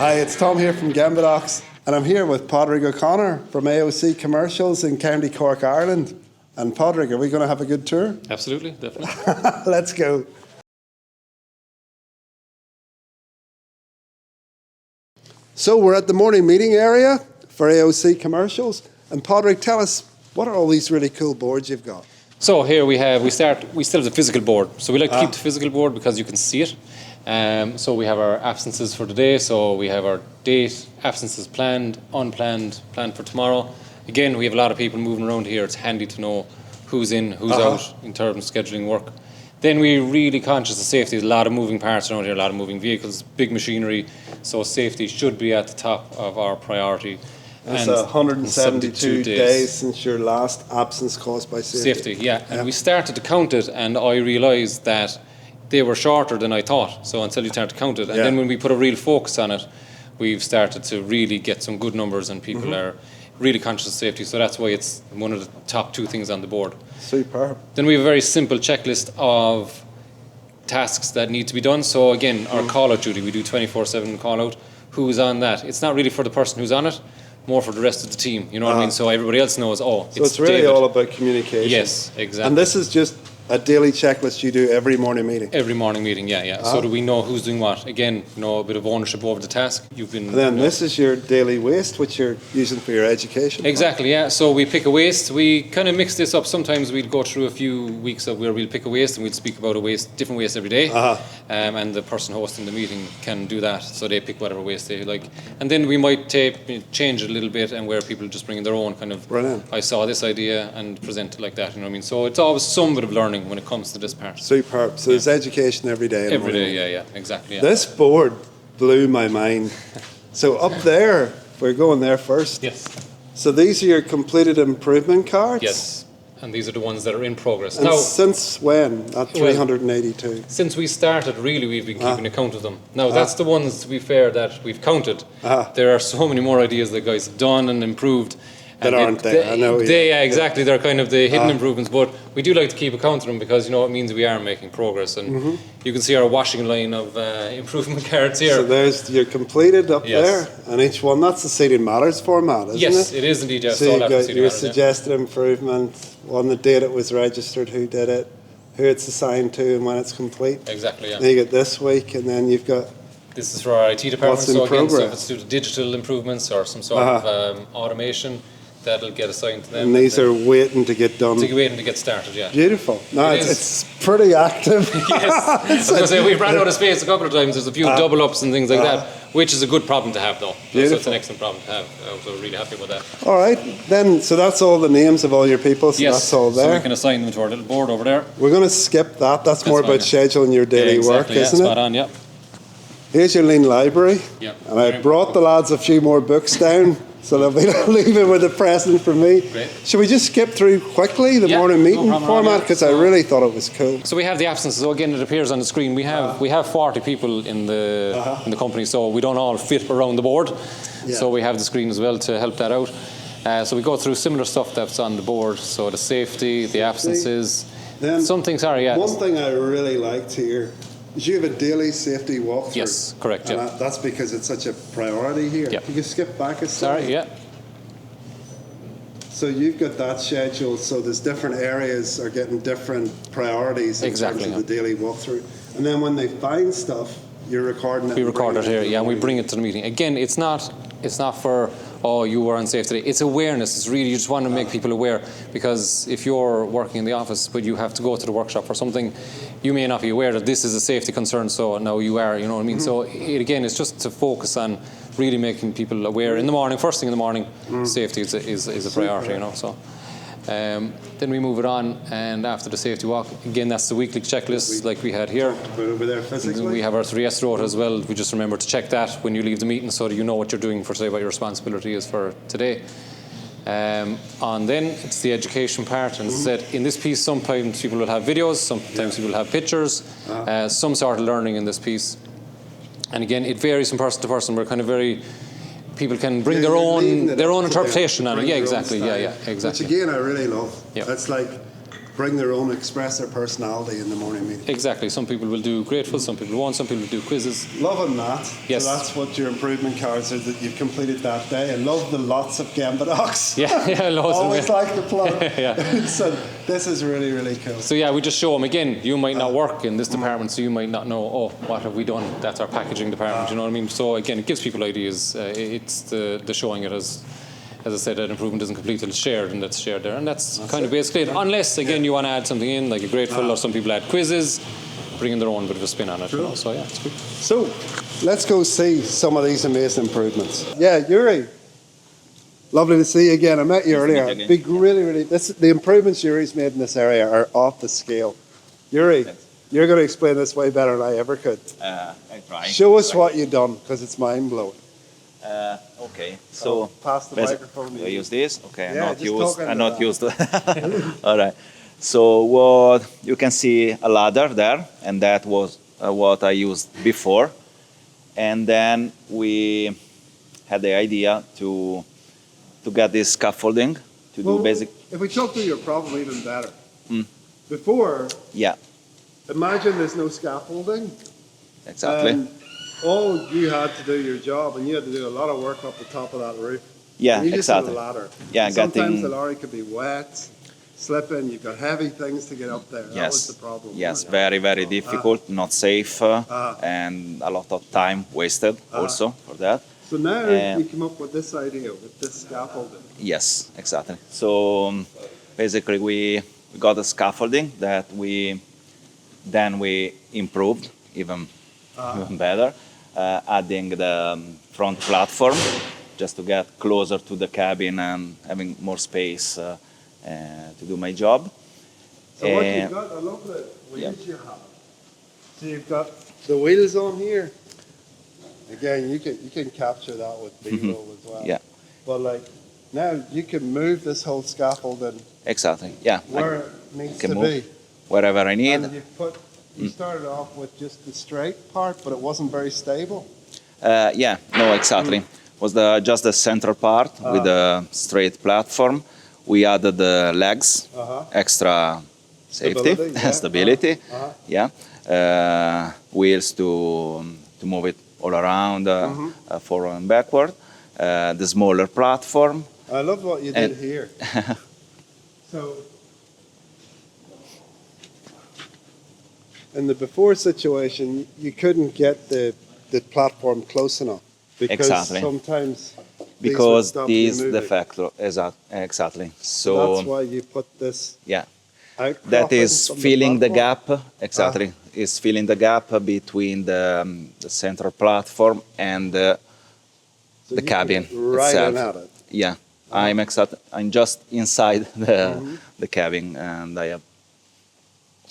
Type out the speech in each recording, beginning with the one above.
Hi, it's Tom here from GembaDocs, and I'm here with Padraig O'Connor from A.O.C Commercials in County Cork, Ireland. And Padraig, are we going to have a good tour? Absolutely, definitely. Let's go. So we're at the morning meeting area for A.O.C Commercials, and Padraig, tell us, what are all these really cool boards you've got? So here we still have the physical board. So we like to keep the physical board because you can see it. So we have our absences for today. So we have our date, absences planned, unplanned, planned for tomorrow. Again, we have a lot of people moving around here. It's handy to know who's in, who's out in terms of scheduling work. Then we're really conscious of safety. There's a lot of moving parts around here, a lot of moving vehicles, big machinery. So safety should be at the top of our priority. It's 172 days since your last absence caused by safety. Yeah. And we started to count it, and I realised that they were shorter than I thought. So until you start to count it, and then when we put a real focus on it, we've started to really get some good numbers, and people are really conscious of safety. So that's why it's one of the top two things on the board. Superb. Then we have a very simple checklist of tasks that need to be done. So again, our call-out duty, we do 24/7 call-out. Who's on that? It's not really for the person who's on it, more for the rest of the team. You know what I mean? So everybody else knows, so it's really David. all about communication. Yes, exactly. And this is just a daily checklist you do every morning meeting? Every morning meeting, yeah. So do we know who's doing what? Again, a bit of ownership over the task. And then this is your daily waste, which you're using for your education. Exactly, yeah. So we pick a waste. We kind of mix this up. Sometimes we'll go through a few weeks of where we'll pick a waste, and we'll speak about a waste, different waste every day. And the person hosting the meeting can do that. So they pick whatever waste they like. And then we might change it a little bit, and where people just bring in their own kind of, I saw this idea, and present it like that. You know what I mean? So it's always some bit of learning when it comes to this part. Superb. So there's education every day. Every day, yeah, exactly. Yeah. This board blew my mind. So up there, we're going there first. Yes. So these are your completed improvement cards? Yes. And these are the ones that are in progress. And now, since when? At 382? Since we started, really, we've been keeping account of them. Now, that's the ones, to be fair, that we've counted. There are so many more ideas that guys have done and improved. That aren't there. I know. Yeah, exactly. They're kind of the hidden improvements, but we do like to keep account of them because it means we are making progress, and you can see our washing line of improvement cards here. So there's your completed up there, and each one, that's the Seating Matters format, isn't it? Yes, it is indeed. So you've got your suggested improvement, one the date it was registered, who did it, who it's assigned to, and when it's complete. Exactly. Yeah. Then you get this week, and then you've got. This is for our IT department. What's in so again, progress? so if it's due to digital improvements or some sort of automation, that'll get assigned to them. And these are waiting to get done. Waiting to get started, yeah. Beautiful. No, it's pretty active. Yes. I was going to say, we've run out of space a couple of times. There's a few double ups and things like that, which is a good problem to have, though. Beautiful. So it's an excellent problem to have. So we're really happy with that. All right. Then, so that's all the names of all your people. So that's all there. So we can assign them to our little board over there. We're going to skip that. That's more about scheduling your daily work, isn't it? Spot on, yeah. Here's your lean library. Yeah. And I brought the lads a few more books down. So they'll be leaving with a present from me. Great. Should we just skip through quickly the morning meeting format? Because I really thought it was cool. So we have the absences. So again, it appears on the screen. We have 40 people in the company, so we don't all fit around the board. Yeah. So we have the screen as well to help that out. So we go through similar stuff that's on the board. So the safety, the absences. Then some things are, One thing I really liked here is you have a daily safety walkthrough. Yes, correct. And that's because it's such a priority here. Yep. You can skip back a second. Sorry, yeah. So you've got that scheduled, so there's different areas are getting different priorities in terms of the daily walkthrough. And then when they find stuff, you're recording it. We record it here, and we bring it to the meeting. Again, it's not for, you were unsafe today. It's awareness. It's really, you just want to make people aware, because if you're working in the office but you have to go to the workshop for something, you may not be aware that this is a safety concern, so now you are, you know what I mean? So again, it's just to focus on really making people aware in the morning, first thing in the morning. Safety is a priority, so. Then we move it on, and after the safety walk, again, that's the weekly checklist like we had here. Over there physically. We have our 3S rota as well. We just remember to check that when you leave the meeting, so that you know what you're doing for today, what your responsibility is for today. And then it's the education part, and as I said, in this piece, sometimes people will have videos, sometimes people will have pictures, some sort of learning in this piece. And again, it varies from person to person. We're kind of very. People can bring their own interpretation on it. Yeah, exactly. Yeah, exactly. Which again, I really love. It's like bring their own, express their personality in the morning meeting. Exactly. Some people will do grateful, some people won't, some people do quizzes. Loving that. Yes. So that's what your improvement cards are that you've completed that day. I love the lots of GembaDocs. Yeah, loads of Always them. like the plug. Yeah. So this is really, really cool. So yeah, we just show them again. You might not work in this department, so you might not know. Oh, what have we done? That's our packaging department. You know what I mean? So again, it gives people ideas. It's the showing it as I said, an improvement isn't complete until it's shared, and that's shared there, and that's kind of basically it. Unless again you want to add something in, like a grateful, or some people add quizzes, bringing their own bit of a spin on it. You know? So yeah, it's good. So let's go see some of these amazing improvements. Yeah, Yuri. Lovely to see you again. I met you earlier. Big, really, the improvements Yuri's made in this area are off the scale. Yuri, you're going to explain this way better than I ever could. I try. Show us what you've done, because it's mind-blowing. Okay, so pass the microphone. I use this. Okay, Yeah, I'm not used to. All right. So what you can see a ladder there, and that was what I used before, and then we had the idea to get this scaffolding to do basic. If we talk through your problem even better. Before, Yeah, imagine there's no scaffolding. exactly. And all you had to do your job, and you had to do a lot of work up the top of that roof. Yeah, and you just exactly. had a ladder. Yeah, And sometimes getting- the lorry could be wet, slipping. You've got heavy things to get up there. That was the problem. Yes, wasn't it? very, very difficult, not safe, and a lot of time wasted also for that. So now Um, you come up with this idea, with this scaffolding. Yes, exactly. So basically, we got a scaffolding that we improved even better, adding the front platform just to get closer to the cabin and having more space to do my job. So what you've got, I love the wheels Yeah. you have. So you've got the wheels on here. Again, you can capture that with B-roll as well. Yeah. But like now you can move this whole scaffolding Exactly. Yeah. where it needs can to move be. wherever I need. And you started off with just the straight part, but it wasn't very stable. Yeah. No, exactly. Was just the central part with the straight platform. We added the legs, extra safety, Stability, yeah. stability. Yeah. Wheels to move it all around, forward and backward. The smaller platform. I love what you did here. So in the before situation, you couldn't get the platform close enough because Exactly. sometimes Because these this would stop you the moving. factor, exactly. That's So why you put this yeah, outcropping that is from filling the platform. gap. Exactly, is filling the gap between the central platform and So the you cabin can get right itself. in at it. Yeah, I'm just inside the cabin, and I have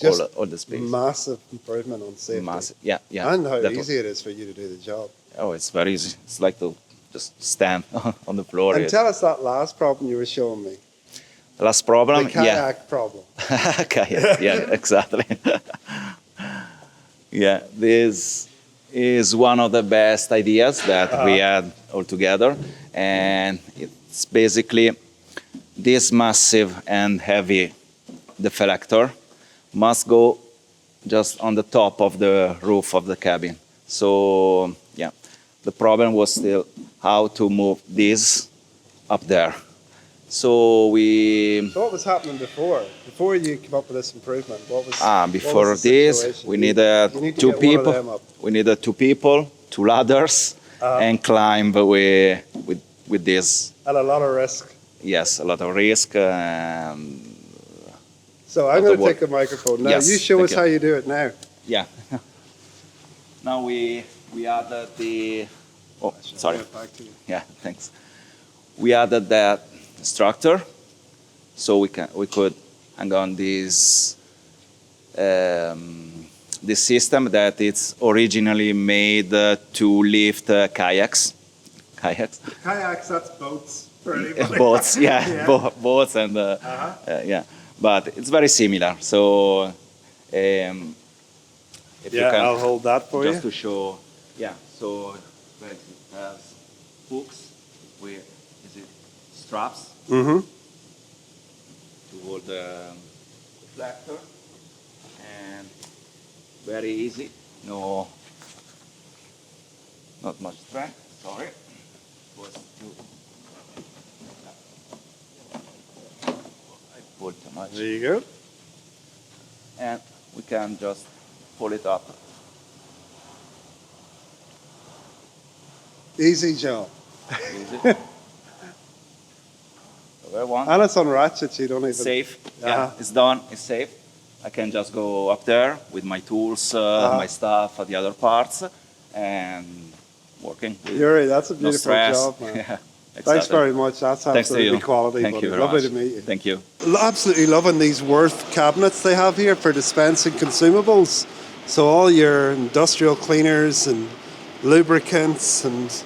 Just all the space. Massive improvement on safety. Massive. Yeah. And how That easy it is for you to do the job. Oh, it's very easy. It's like to just stand on the floor. And tell us that last problem you were showing me. The last problem, The kayak problem. Kayak, yeah, exactly. Yeah, this is one of the best ideas that we had all together, and it's basically this massive and heavy deflector must go just on the top of the roof of the cabin. So yeah, the problem was still how to move this up there. So we So what was happening before? Before you came up with this improvement, what was before what was the this situation? we needed You need to two get one of people. them up. We needed 2 people, 2 ladders, and climb with this. At a lot of risk. Yes, a lot of risk. So I'm Lot going of to work. take the microphone now. Yes, You show thank us you. how you do it now. Yeah. Now we added the. Oh, sorry. Get back to you. Yeah, thanks. We added that structure, so we could hang on this this system that it's originally made to lift kayaks. Kayaks. Kayaks, that's boats for anybody. Boats, yeah, Yeah. boats and yeah, but it's very similar. So if you Yeah, can, I'll hold that for just you. to show, yeah. So it has hooks with straps Mm-hmm. to hold deflector, and very easy. No, not much strength. Sorry. Was too. I pulled too much. There you go. And we can just pull it up. Easy job. Easy. So one. And it's on ratchets, you don't even... Safe. Uh-huh. Yeah, it's done. It's safe. I can just go up there with my tools, my stuff, the other parts, and working. Yuri, that's a No beautiful stress. job, man. Yeah, Thanks exactly. very much. That's Thanks to absolutely you. quality, Thank buddy. you very Lovely much. to meet you. Thank you. Absolutely loving these Worth cabinets they have here for dispensing consumables. So all your industrial cleaners and lubricants and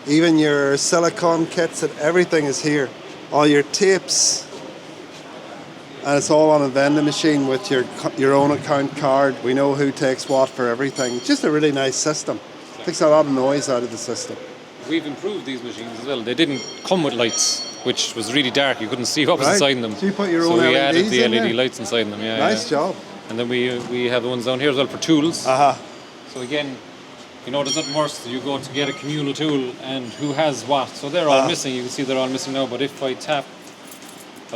even your silicone kits and everything is here. All your tapes. And it's all on a vending machine with your own account card. We know who takes what for everything. It's just a really nice system. Takes a lot of noise out of the system. We've improved these machines as well. They didn't come with lights, which was really dark. You couldn't see what was Right. inside them. So you put your So own we LEDs added the in LED there? lights inside them. Yeah, Nice yeah. job. And then we have the ones down here as well for tools. Uh-huh. So again, there's nothing worse. You go to get a communal tool and who has what. So they're all missing. You can see they're all missing now. But if I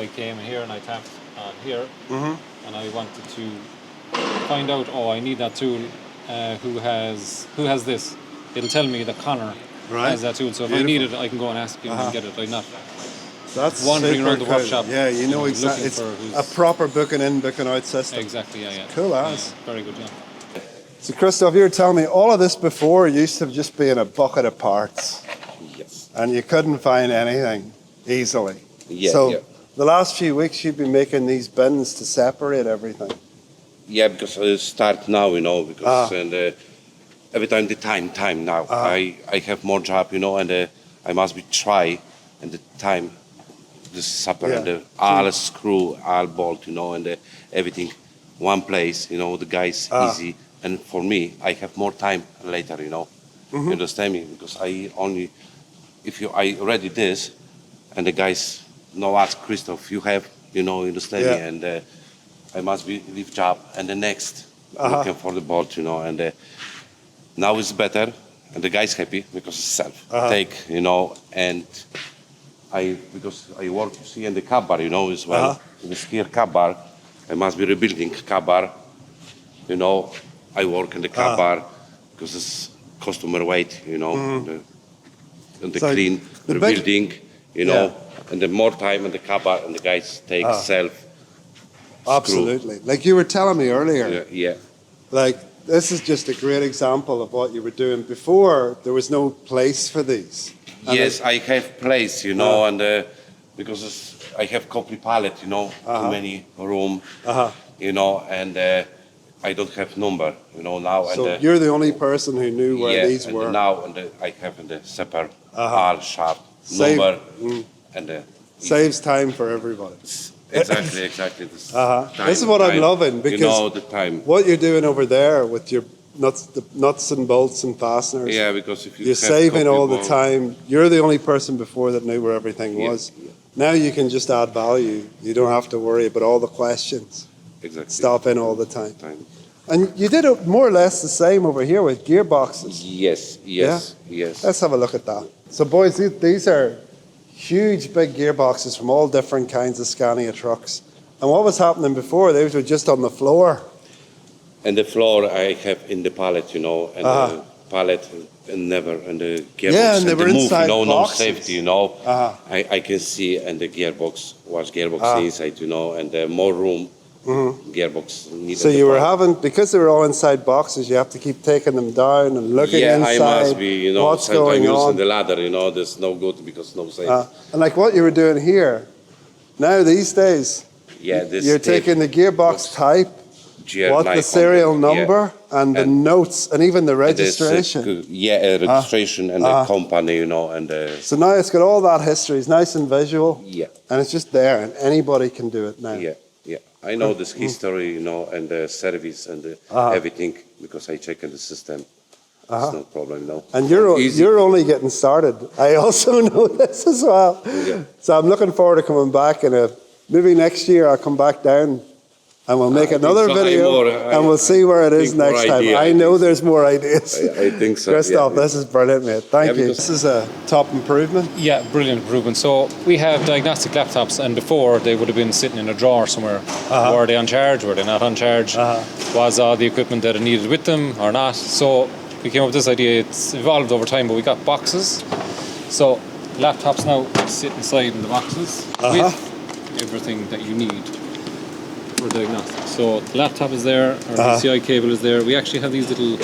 came here and I tapped on here, and I wanted to find out, I need that tool. Who has this? It'll tell me that Connor has that tool. So if I need it, I can go and ask him and get it. I'm not That's wandering super around the cool. workshop. Yeah, you know looking exactly. It's for a who's proper booking in, booking out system. exactly. Yeah, yeah. Cool Yeah, as. very good. Yeah. So, Christoph, you were telling me all of this before used to just be in a bucket of parts, Yes. and you couldn't find anything easily. Yeah, So, yeah. the last few weeks you've been making these bins to separate everything. Yeah, because I start now, because every time the time now. I have more job, and I must be try and the time the separate the all screw, all bolt, and everything one place, the guys easy. And for me, I have more time later, You understand me? Because I ready this, and the guys ask Christoph, you have, you understand me? And I must be leave job and the next looking for the bolt, and now it's better, and the guy's happy because it's self take, and because I work, you see, in the car bar, as well, in the skier car bar, I must be rebuilding car bar, I work in the car bar because it's customer weight, and the So clean, the big- rebuilding, and the more time in the car bar, and the guys take self. Absolutely. Like you were telling me earlier, Yeah. like this is just a great example of what you were doing before. There was no place for these. And Yes, I have place, and because I have complete pallet, too many room, and I don't have number, now. So and you're the only person who knew where these and were. now I have in the separate all sharp Save- number, and Saves time for everybody. exactly. This, This is what I'm loving because the time. what you're doing over there with your nuts and bolts and fasteners. Yeah, because if you You're have saving copy all the board- time. You're the only person before that knew where everything Yeah, was. Now you can just add value. You don't have to worry about all the questions. Exactly. Stop in all the time. Time. And you did it more or less the same over here with gearboxes. Yes. Let's have a look at that. So boys, these are huge big gearboxes from all different kinds of Scania trucks. And what was happening before? They were just on the floor. And the floor I have in the pallet, and the pallet and never and the gearbox Yeah, and they the were move, inside no boxes. safety, I can see and the gearbox was gearbox inside, and more room. Gearbox needed. So the you were pallet. having, because they were all inside boxes, you have to keep taking them down and looking inside. I must be, what's sometimes going using on. the ladder, there's no good because no safe. And like what you were doing here, now these days, This you're tape taking the gearbox type, GR what the 900, serial number, and the And- notes, and even the and this, registration. registration and the company, and So now it's got all that history. It's nice and visual, yeah. and it's just there, and anybody can do it now. Yeah. I know this history, and the service and the everything because I check in the system. It's no problem, And Easy. you're only getting started. I also know this as well. Yeah. So I'm looking forward to coming back in maybe next year I'll come back down and we'll make another video and we'll see where it is next time. I know there's more ideas. I think so. Christoph, this is brilliant, mate. Thank you. This is a top improvement. Yeah, brilliant improvement. So we have diagnostic laptops, and before they would have been sitting in a drawer somewhere. Were they on charge? Were they not on charge? Was all the equipment that it needed with them or not? So we came up with this idea. It's evolved over time, but we got boxes. So laptops now sit inside in the boxes with everything that you need for diagnostic. So the laptop is there, our PCI cable is there. We actually have these little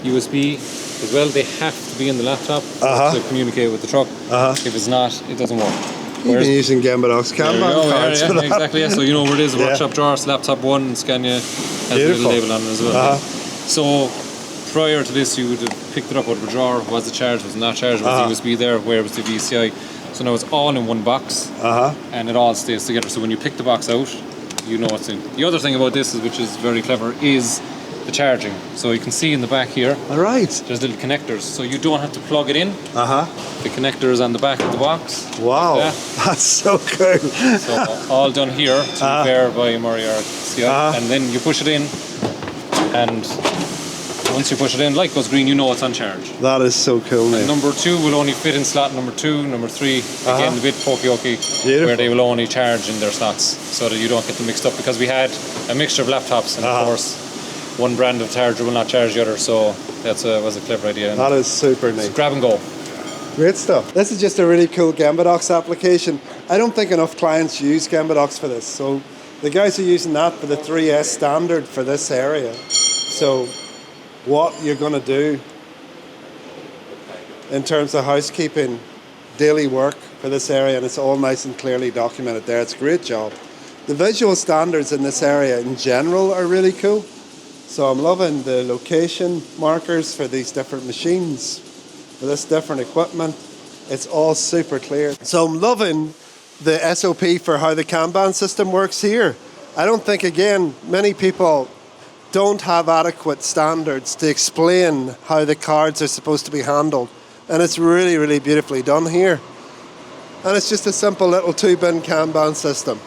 USB as well. They have to be in the laptop to communicate with the truck. If it's not, it doesn't work. You've been using GembaDocs Kanban cards for that. Exactly, yeah. So you know where it is, workshop drawers, laptop 1, Scania has a little label on it as well. So prior to this, you would have picked it up out of a drawer. Was it charged? Was it not charged? Was the USB there? Where was the VCI? So now it's all in one box and it all stays together. So when you pick the box out, you know what's in. The other thing about this, which is very clever, is the charging. So you can see in the back here, there's little connectors. So you don't have to plug it in. The connector is on the back of the box. Wow, that's so cool. So all done here to verify Moriarty CI. And then you push it in, and once you push it in, light goes green, you know it's on charge. That is so cool, mate. Number 2 will only fit in slot number 2, number 3, again the bit pokey-okey, where they will only charge in their slots so that you don't get them mixed up, because we had a mixture of laptops and of course one brand of charger will not charge the other, so that was a clever idea. That is super neat. So grab and go. Great stuff. This is just a really cool GembaDocs application. I don't think enough clients use GembaDocs for this, so the guys are using that for the 3S standard for this area. So what you're going to do in terms of housekeeping, daily work for this area, and it's all nice and clearly documented there. It's a great job. The visual standards in this area in general are really cool. So I'm loving the location markers for these different machines, for this different equipment. It's all super clear. So I'm loving the SOP for how the Kanban system works here. I don't think, again, many people don't have adequate standards to explain how the cards are supposed to be handled. And it's really, really beautifully done here. And it's just a simple little 2-bin Kanban system.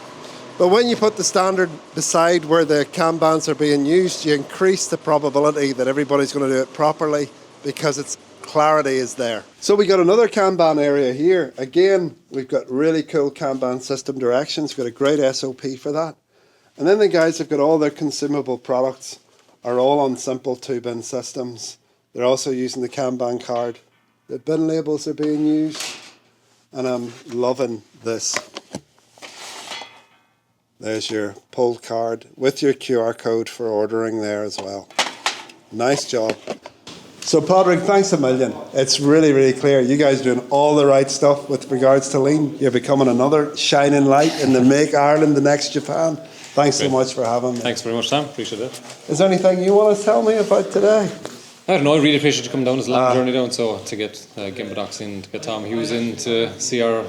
But when you put the standard beside where the Kanbans are being used, you increase the probability that everybody's going to do it properly because its clarity is there. So we got another Kanban area here. Again, we've got really cool Kanban system directions. We've got a great SOP for that. And then the guys have got all their consumable products are all on simple 2-bin systems. They're also using the Kanban card. The bin labels are being used. And I'm loving this. There's your pull card with your QR code for ordering there as well. Nice job. So Padraig, thanks a million. It's really, really clear. You guys are doing all the right stuff with regards to lean. You're becoming another shining light in the Make Ireland the Next Japan. Thanks so much for having me. Thanks very much, Sam. Appreciate it. Is there anything you want to tell me about today? I don't know. I really appreciate you coming down. It's a long journey down, so to get GembaDocs in, to get Tom Hughes in, to see our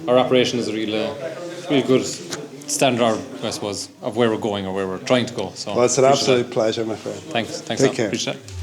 operation is a real good standard, I suppose, of where we're going or where we're trying to go. So well, it's an absolute pleasure, my friend. Thanks. Take Sam. care. Appreciate it.